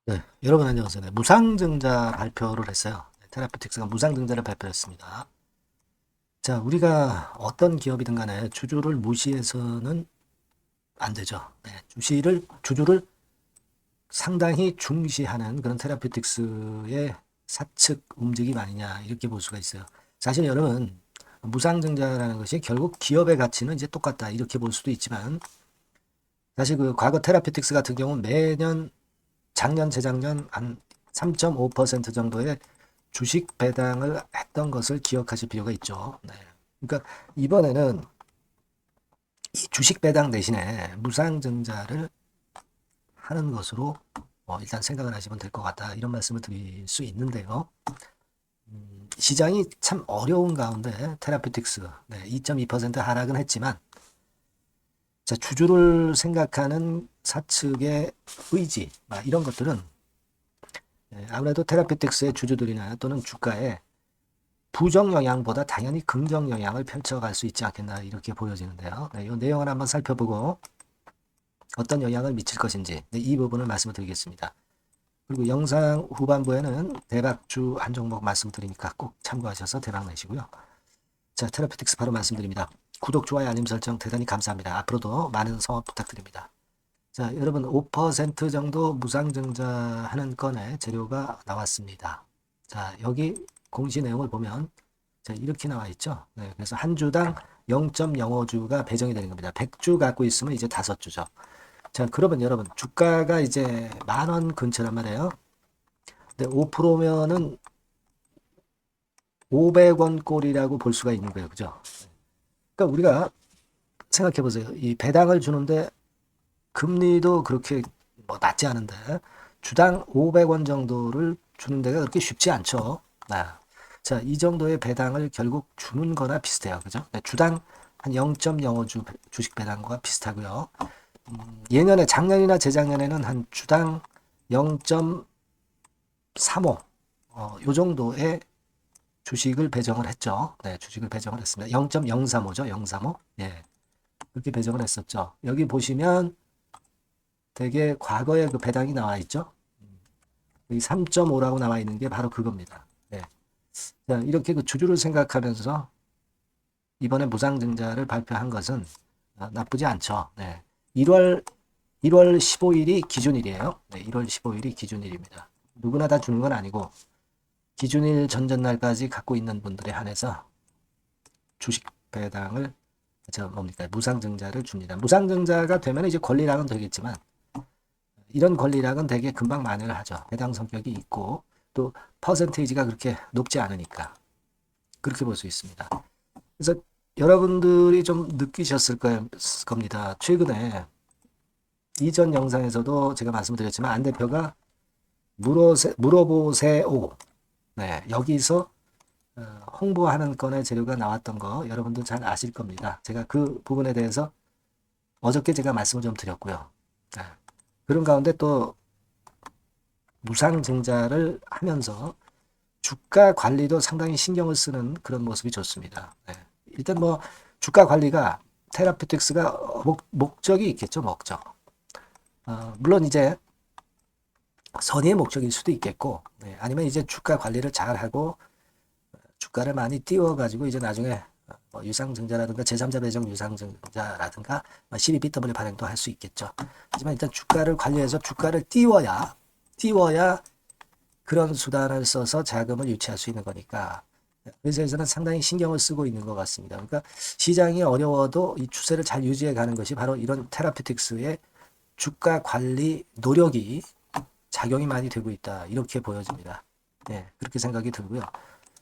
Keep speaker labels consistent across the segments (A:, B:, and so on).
A: 네, 여러분 안녕하세요. 네, 무상증자 발표를 했어요. 네, 테라피틱스가 무상증자를 발표했습니다. 자, 우리가 어떤 기업이든 간에 주주를 무시해서는 안 되죠. 네, 주주를 상당히 중시하는 그런 테라피틱스의 사측 움직임 아니냐, 이렇게 볼 수가 있어요. 사실 여러분, 무상증자라는 것이 결국 기업의 가치는 이제 똑같다, 이렇게 볼 수도 있지만, 사실 그 과거 테라피틱스 같은 경우는 매년 작년, 재작년 한 3.5% 정도의 주식 배당을 했던 것을 기억하실 필요가 있죠. 네. 그러니까 이번에는 이 주식 배당 대신에 무상증자를 하는 것으로 일단 생각을 하시면 될 것 같다. 이런 말씀을 드릴 수 있는데요. 시장이 참 어려운 가운데 테라피틱스 2.2% 하락은 했지만 자, 주주를 생각하는 사측의 의지 이런 것들은 아무래도 테라피틱스의 주주들이나 또는 주가에 부정 영향보다 당연히 긍정 영향을 펼쳐갈 수 있지 않겠나 이렇게 보여지는데요. 네, 이 내용을 한번 살펴보고 어떤 영향을 미칠 것인지 이 부분을 말씀을 드리겠습니다. 그리고 영상 후반부에는 대박주 한 종목 말씀드리니까 꼭 참고하셔서 대박 내시고요. 자, 테라피틱스 바로 말씀드립니다. 구독, 좋아요, 알림 설정 대단히 감사합니다. 앞으로도 많은 성원 부탁드립니다. 자, 여러분 5% 정도 무상증자하는 건의 재료가 나왔습니다. 자, 여기 공시 내용을 보면 자, 이렇게 나와 있죠. 네, 그래서 한 주당 0.05주가 배정이 되는 겁니다. 100주 갖고 있으면 이제 5주죠. 자, 그러면 여러분 주가가 이제 10,000원 근처란 말이에요. 근데 5%면은 500원 꼴이라고 볼 수가 있는 거예요. 그죠? 그러니까 우리가 생각해 보세요. 이 배당을 주는데 금리도 그렇게 뭐 낮지 않은데 주당 500원 정도를 주는 데가 그렇게 쉽지 않죠. 자, 이 정도의 배당을 결국 주는 거나 비슷해요. 그죠? 네, 주당 한 0.05주 주식 배당과 비슷하고요. 예년에 작년이나 재작년에는 한 주당 0.35 요 정도의 주식을 배정을 했죠. 네, 주식을 배정을 했습니다. 0.035죠. 035. 예. 그렇게 배정을 했었죠. 여기 보시면 되게 과거에 그 배당이 나와 있죠. 여기 3.5라고 나와 있는 게 바로 그겁니다. 네. 자, 이렇게 그 주주를 생각하면서 이번에 무상증자를 발표한 것은 나쁘지 않죠. 네. 1월 15일이 기준일이에요. 네, 1월 15일이 기준일입니다. 누구나 다 주는 건 아니고 기준일 전전날까지 갖고 있는 분들에 한해서 주식 배당을 뭡니까 무상증자를 줍니다. 무상증자가 되면 이제 권리락은 되겠지만 이런 권리락은 되게 금방 만회를 하죠. 배당 성격이 있고 또 퍼센테이지가 그렇게 높지 않으니까 그렇게 볼 수 있습니다. 그래서 여러분들이 좀 느끼셨을 겁니다. 최근에 이전 영상에서도 제가 말씀드렸지만 안 대표가 물어보세요. 네, 여기서 홍보하는 건의 재료가 나왔던 거 여러분들 잘 아실 겁니다. 제가 그 부분에 대해서 어저께 제가 말씀을 좀 드렸고요. 네, 그런 가운데 또 무상증자를 하면서 주가 관리도 상당히 신경을 쓰는 그런 모습이 좋습니다. 네. 일단 뭐 주가 관리가 테라피틱스가 목적이 있겠죠, 목적. 물론 이제 선의의 목적일 수도 있겠고, 네. 아니면 이제 주가 관리를 잘 하고 주가를 많이 띄워가지고 이제 나중에 뭐 유상증자라든가 제3자 배정 유상증자라든가 12BW 발행도 할 수 있겠죠. 하지만 일단 주가를 관리해서 주가를 띄워야 그런 수단을 써서 자금을 유치할 수 있는 거니까 회사에서는 상당히 신경을 쓰고 있는 것 같습니다. 그러니까 시장이 어려워도 이 추세를 잘 유지해 가는 것이 바로 이런 테라피틱스의 주가 관리 노력이 작용이 많이 되고 있다. 이렇게 보여집니다. 네, 그렇게 생각이 들고요.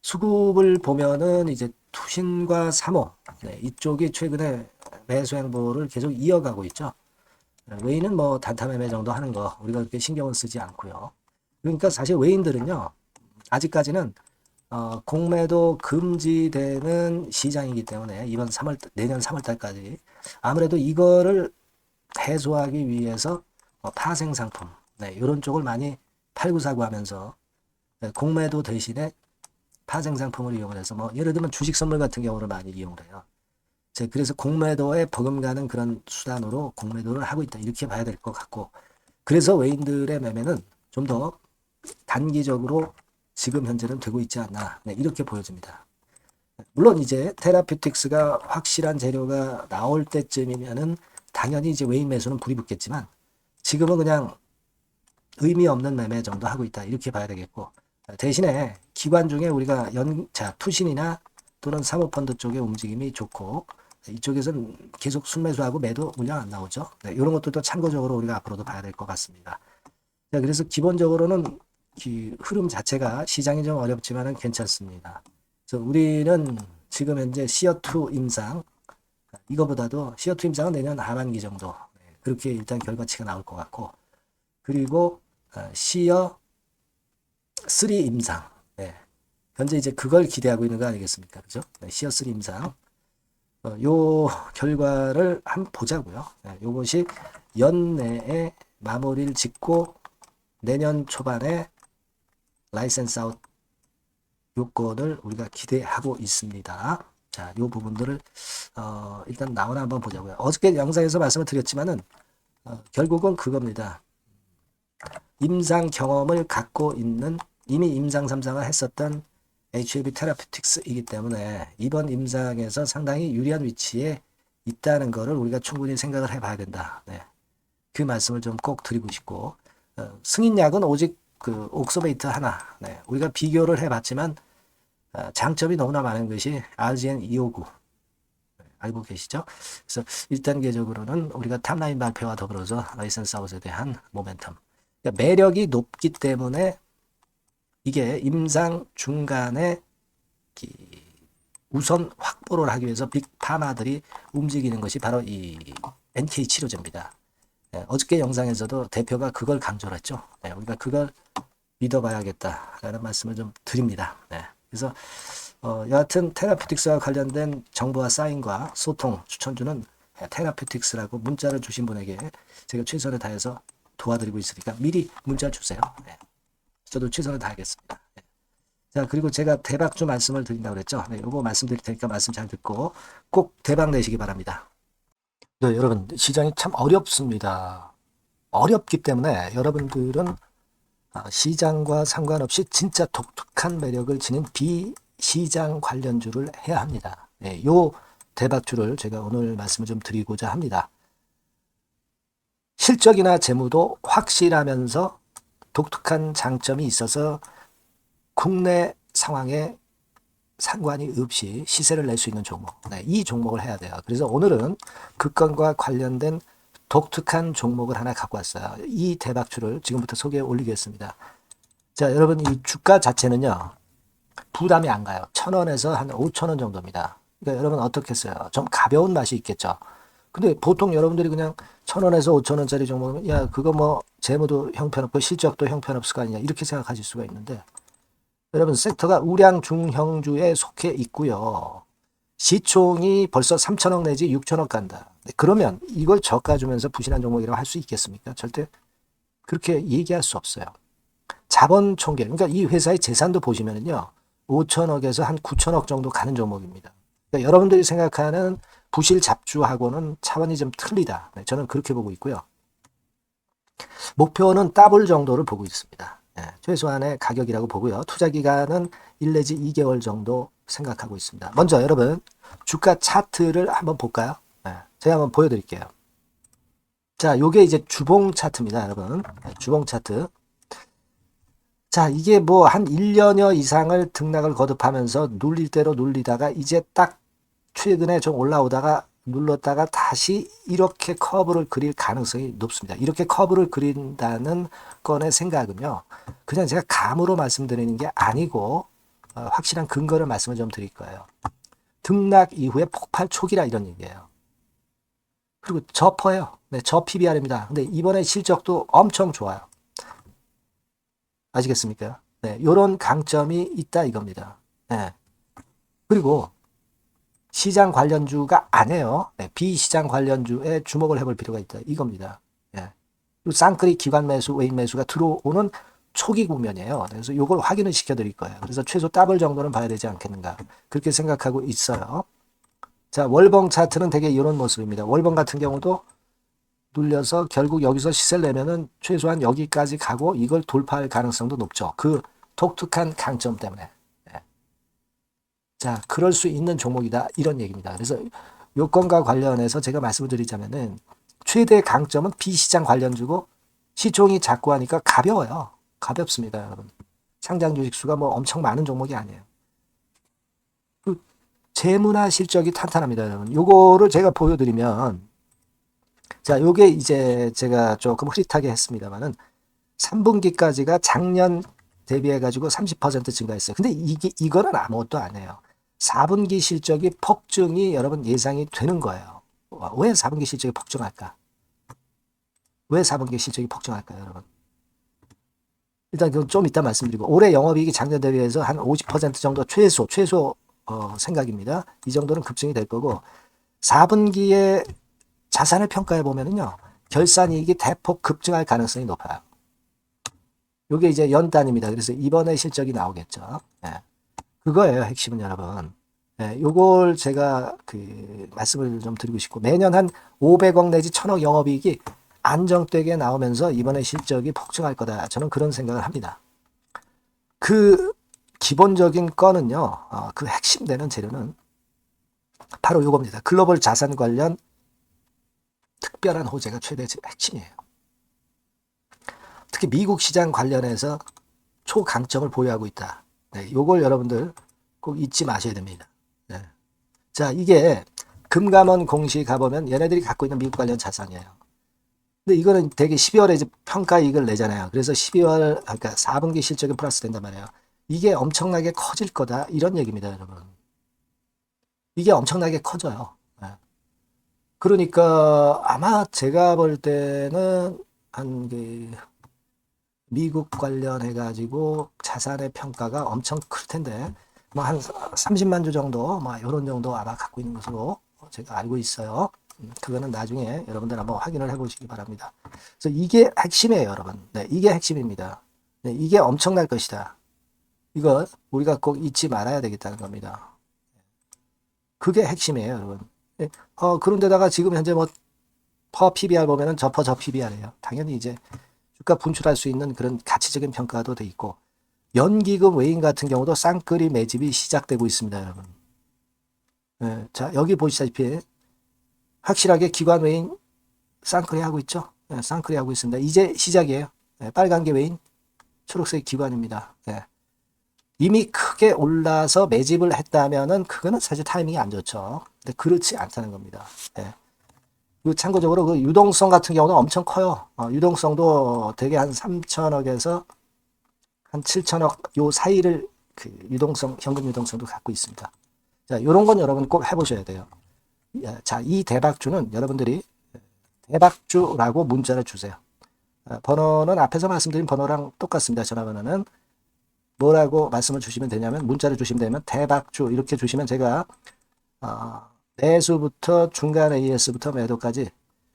A: 수급을 보면은 이제 투신과 삼호 이쪽이 최근에 매수 행보를 계속 이어가고 있죠. 외인은 뭐 단타 매매 정도 하는 거 우리가 그렇게 신경을 쓰지 않고요. 그러니까 사실 외인들은요 아직까지는 공매도 금지되는 시장이기 때문에 내년 3월 달까지 아무래도 이거를 해소하기 위해서 파생 상품 이런 쪽을 많이 팔고 사고 하면서 공매도 대신에 파생 상품을 이용을 해서 뭐 예를 들면 주식 선물 같은 경우를 많이 이용을 해요. 그래서 공매도에 버금가는 그런 수단으로 공매도를 하고 있다 이렇게 봐야 될 것 같고 그래서 외인들의 매매는 좀 더 단기적으로 지금 현재는 되고 있지 않나. 네, 이렇게 보여집니다. 물론 이제 테라퓨틱스가 확실한 재료가 나올 때쯤이면은 당연히 이제 외인 매수는 불이 붙겠지만 지금은 그냥 의미 없는 매매 정도 하고 있다. 이렇게 봐야 되겠고 대신에 기관 중에 우리가 투신이나 또는 사모펀드 쪽의 움직임이 좋고 이쪽에서는 계속 순매수하고 매도 물량 안 나오죠. 네, 이런 것들도 참고적으로 우리가 앞으로도 봐야 될 것 같습니다. 자, 그래서 기본적으로는 흐름 자체가 시장이 좀 어렵지만은 괜찮습니다. 그래서 우리는 지금 현재 시어2 임상, 이거보다도 시어2 임상은 내년 하반기 정도, 그렇게 일단 결과치가 나올 것 같고, 그리고 시어3 임상, 현재 이제 그걸 기대하고 있는 거 아니겠습니까? 그죠? 시어3 임상. 요 결과를 한번 보자고요. 요것이 연내에 마무리를 짓고 내년 초반에 라이센스 아웃 요건을 우리가 기대하고 있습니다. 자, 요 부분들을 일단 나오나 한번 보자고요. 어저께 영상에서 말씀을 드렸지만은 결국은 그겁니다. 임상 경험을 갖고 있는 이미 임상 3상을 했었던 HLB 테라퓨틱스이기 때문에 이번 임상에서 상당히 유리한 위치에 있다는 것을 우리가 충분히 생각을 해봐야 된다. 네. 그 말씀을 좀 꼭 드리고 싶고 승인약은 오직 그 옥소베이트 하나. 네. 우리가 비교를 해봤지만 장점이 너무나 많은 것이 RGN259 알고 계시죠? 그래서 1단계적으로는 우리가 탑라인 발표와 더불어서 라이센스 아웃에 대한 모멘텀. 그러니까 매력이 높기 때문에 이게 임상 중간에 우선 확보를 하기 위해서 빅파마들이 움직이는 것이 바로 이 NK 치료제입니다. 네, 어저께 영상에서도 대표가 그걸 강조를 했죠. 네, 우리가 그걸 믿어봐야겠다라는 말씀을 좀 드립니다. 네, 그래서 여하튼 테라퓨틱스와 관련된 정보와 사인과 소통 추천주는 테라퓨틱스라고 문자를 주신 분에게 제가 최선을 다해서 도와드리고 있으니까 미리 문자 주세요. 네. 저도 최선을 다하겠습니다. 네. 자, 그리고 제가 대박주 말씀을 드린다고 그랬죠. 네, 요거 말씀드릴 테니까 말씀 잘 듣고 꼭 대박 내시기 바랍니다. 네, 여러분 시장이 참 어렵습니다. 어렵기 때문에 여러분들은 시장과 상관없이 진짜 독특한 매력을 지닌 비시장 관련주를 해야 합니다. 네, 요 대박주를 제가 오늘 말씀을 좀 드리고자 합니다. 실적이나 재무도 확실하면서 독특한 장점이 있어서 국내 상황에 상관이 없이 시세를 낼 수 있는 종목. 네, 이 종목을 해야 돼요. 그래서 오늘은 그 건과 관련된 독특한 종목을 하나 갖고 왔어요. 이 대박주를 지금부터 소개해 올리겠습니다. 자, 여러분 이 주가 자체는요. 부담이 안 가요. 1,000원에서 한 5,000원 정도입니다. 그러니까 여러분 어떻겠어요? 좀 가벼운 맛이 있겠죠. 근데 보통 여러분들이 그냥 1,000원에서 5,000원짜리 종목이면 야 그거 뭐 재무도 형편없고 실적도 형편없을 거 아니냐 이렇게 생각하실 수가 있는데 여러분 섹터가 우량 중형주에 속해 있고요. 시총이 벌써 3,000억 내지 6,000억 간다. 그러면 이걸 저가 주면서 부실한 종목이라고 할 수 있겠습니까? 절대 그렇게 얘기할 수 없어요. 자본 총계, 그러니까 이 회사의 재산도 보시면은요. 5,000억에서 한 9,000억 정도 가는 종목입니다. 그러니까 여러분들이 생각하는 부실 잡주하고는 차원이 좀 틀리다. 네, 저는 그렇게 보고 있고요. 목표는 더블 정도를 보고 있습니다. 네, 최소한의 가격이라고 보고요. 투자 기간은 1 내지 2개월 정도 생각하고 있습니다. 먼저 여러분 주가 차트를 한번 볼까요? 네, 제가 한번 보여드릴게요. 자, 요게 이제 주봉 차트입니다, 여러분. 네, 주봉 차트. 자, 이게 뭐 한 1년여 이상을 등락을 거듭하면서 눌릴 대로 눌리다가 이제 딱 최근에 좀 올라오다가 눌렀다가 다시 이렇게 커브를 그릴 가능성이 높습니다. 이렇게 커브를 그린다는 건의 생각은요. 그냥 제가 감으로 말씀드리는 게 아니고 확실한 근거를 말씀을 좀 드릴 거예요. 등락 이후에 폭발 초기라 이런 얘기예요. 그리고 저퍼예요. 네, 저 PBR입니다. 근데 이번에 실적도 엄청 좋아요. 아시겠습니까? 네, 이런 강점이 있다 이겁니다. 네. 그리고 시장 관련주가 아니에요. 네, 비시장 관련주에 주목을 해볼 필요가 있다 이겁니다. 네. 쌍끌이 기관 매수, 외인 매수가 들어오는 초기 국면이에요. 그래서 이걸 확인을 시켜드릴 거예요. 그래서 최소 더블 정도는 봐야 되지 않겠는가 그렇게 생각하고 있어요. 자, 월봉 차트는 되게 이런 모습입니다. 월봉 같은 경우도 눌려서 결국 여기서 시세를 내면은 최소한 여기까지 가고 이걸 돌파할 가능성도 높죠. 그 독특한 강점 때문에. 네. 자, 그럴 수 있는 종목이다. 이런 얘기입니다. 그래서 요건과 관련해서 제가 말씀을 드리자면은 최대 강점은 비시장 관련주고 시총이 작고 하니까 가벼워요. 가볍습니다, 여러분. 상장 주식 수가 뭐 엄청 많은 종목이 아니에요. 그 재무나 실적이 탄탄합니다, 여러분. 요거를 제가 보여드리면 자, 요게 이제 제가 조금 흐릿하게 했습니다만은 3분기까지가 작년 대비해 가지고 30% 증가했어요. 근데 이거는 아무것도 아니에요. 4분기 실적이 폭증이 여러분 예상이 되는 거예요. 왜 4분기 실적이 폭증할까? 왜 4분기 실적이 폭증할까요, 여러분? 일단 그건 좀 이따 말씀드리고 올해 영업이익이 작년 대비해서 한 50% 정도 최소 생각입니다. 이 정도는 급증이 될 거고 4분기에 자산을 평가해 보면은요. 결산이익이 대폭 급증할 가능성이 높아요. 이게 이제 연단입니다. 그래서 이번에 실적이 나오겠죠. 네. 그거예요. 핵심은 여러분. 네, 요걸 제가 말씀을 좀 드리고 싶고 매년 한 500억 내지 1000억 영업이익이 안정되게 나오면서 이번에 실적이 폭증할 거다. 저는 그런 생각을 합니다. 그 기본적인 건은요. 그 핵심 되는 재료는 바로 요겁니다. 글로벌 자산 관련 특별한 호재가 최대 핵심이에요. 특히 미국 시장 관련해서 초강점을 보유하고 있다. 네, 요걸 여러분들 꼭 잊지 마셔야 됩니다. 네. 자, 이게 금감원 공시 가보면 얘네들이 갖고 있는 미국 관련 자산이에요. 근데 이거는 되게 12월에 이제 평가이익을 내잖아요. 그래서 12월, 그러니까 4분기 실적이 플러스 된단 말이에요. 이게 엄청나게 커질 거다. 이런 얘기입니다, 여러분. 이게 엄청나게 커져요. 네. 그러니까 아마 제가 볼 때는 한 미국 관련해 가지고 자산의 평가가 엄청 클 텐데 뭐 한 30만 주 정도 뭐 이런 정도 아마 갖고 있는 것으로 제가 알고 있어요. 그거는 나중에 여러분들 한번 확인을 해보시기 바랍니다. 그래서 이게 핵심이에요, 여러분. 네, 이게 핵심입니다. 네, 이게 엄청날 것이다. 이거 우리가 꼭 잊지 말아야 되겠다는 겁니다. 그게 핵심이에요, 여러분. 네, 그런데다가 지금 현재 뭐 퍼 PBR 보면은 저 PBR이에요. 당연히 이제 주가 분출할 수 있는 그런 가치적인 평가도 돼 있고 연기금 외인 같은 경우도 쌍끌이 매집이 시작되고 있습니다, 여러분. 네, 자, 여기 보시다시피 확실하게 기관 외인 쌍끌이 하고 있죠. 네, 쌍끌이 하고 있습니다. 이제 시작이에요. 네, 빨간 게 외인, 초록색 기관입니다. 네. 이미 크게 올라서 매집을 했다면은 그거는 사실 타이밍이 안 좋죠. 근데 그렇지 않다는 겁니다. 네. 참고적으로 그 유동성 같은 경우는 엄청 커요. 유동성도 되게 한 3천억에서 한 7천억 요 사이를 유동성, 현금 유동성도 갖고 있습니다. 자, 요런 건 여러분 꼭 해보셔야 돼요. 자, 이 대박주는 여러분들이 대박주라고 문자를 주세요. 번호는 앞에서 말씀드린 번호랑 똑같습니다. 전화번호는 뭐라고 말씀을 주시면 되냐면 문자를 주시면 되면 대박주 이렇게 주시면 제가 매수부터 중간 AS부터 매도까지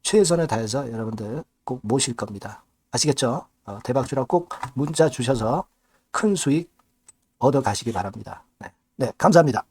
A: 최선을 다해서 여러분들 꼭 모실 겁니다. 아시겠죠? 대박주라고 꼭 문자 주셔서 큰 수익 얻어 가시기 바랍니다. 네, 감사합니다.